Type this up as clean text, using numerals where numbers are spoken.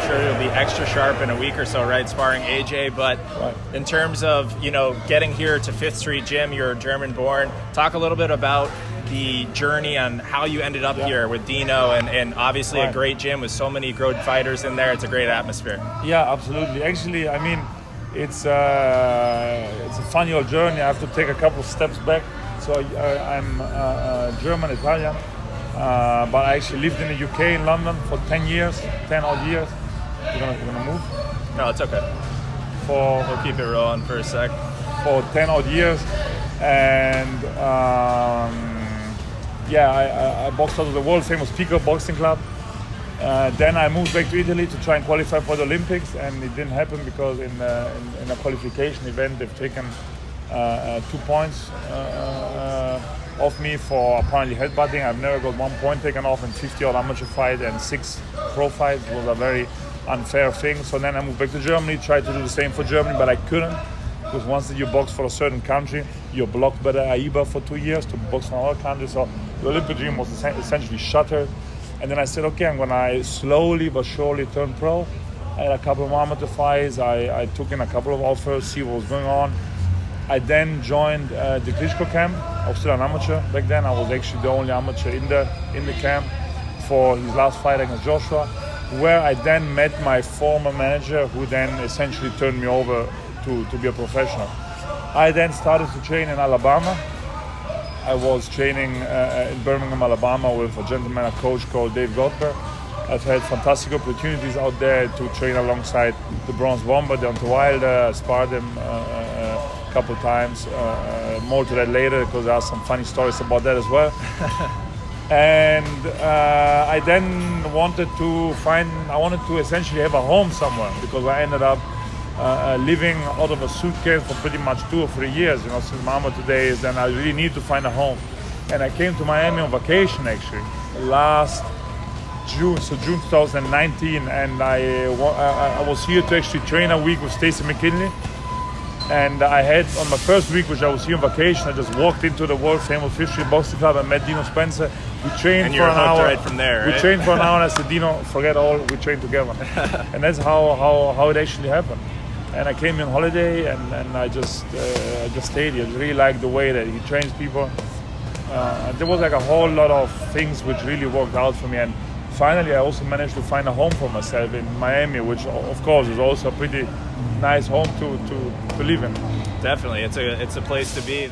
sure you'll be extra sharp in a week or so, right, sparring AJ. But in terms of, getting here to Fifth Street Gym, you're German-born. Talk a little bit about the journey on how you ended up here with Dino, and obviously a great gym with so many great fighters in there. It's a great atmosphere. Yeah, absolutely. Actually, I mean, it's a funny old journey. I have to take a couple of steps back. So I'm German, Italian, but I actually lived in the UK, in London, for 10 odd years. We're gonna move? No, it's okay. We'll keep it rolling for a sec. For 10 odd years, and I boxed out of the world famous Pico Boxing Club. Then I moved back to Italy to try and qualify for the Olympics, and it didn't happen because in a qualification event they've taken 2 points off me for apparently headbutting. I've never got 1 point taken off in 50-odd amateur fight and 6 pro fights. It was a very unfair thing. So then I moved back to Germany, tried to do the same for Germany, but I couldn't, because once you box for a certain country, you're blocked by the AIBA for 2 years to box from another country. So the Olympic dream was essentially shuttered. And then I said, okay, I'm gonna slowly but surely turn pro. I had a couple of amateur fights. I took in a couple of offers, see what was going on. I then joined the Klitschko camp. I was still an amateur back then. I was actually the only amateur in the camp for his last fight against Joshua, where I then met my former manager, who then essentially turned me over to be a professional. I then started to train in Alabama. I was training in Birmingham, Alabama, with a gentleman, a coach called Dave Gottberg. I've had fantastic opportunities out there to train alongside the Bronze Bomber, Deontay Wilder. I sparred him a couple times. More to that later, because there are some funny stories about that as well. And I then wanted to essentially have a home somewhere, because I ended up living out of a suitcase for pretty much 2 or 3 years, since my amateur days. Then I really need to find a home. And I came to Miami on vacation actually last June, so June 2019, and I was here to actually train a week with Stacey McKinley. And I had, on my first week, which I was here on vacation, I just walked into the world famous Fifth Street Boxing Club and met Dino Spencer. We trained for an hour. Right from there, right? We trained for an hour, and I said, Dino, forget all, we trained together. And that's how it actually happened. And I came on holiday, and I just stayed here. I really liked the way that he trains people. There was like a whole lot of things which really worked out for me. And finally, I also managed to find a home for myself in Miami, which of course is also a pretty nice home to live in. Definitely, it's a place to be.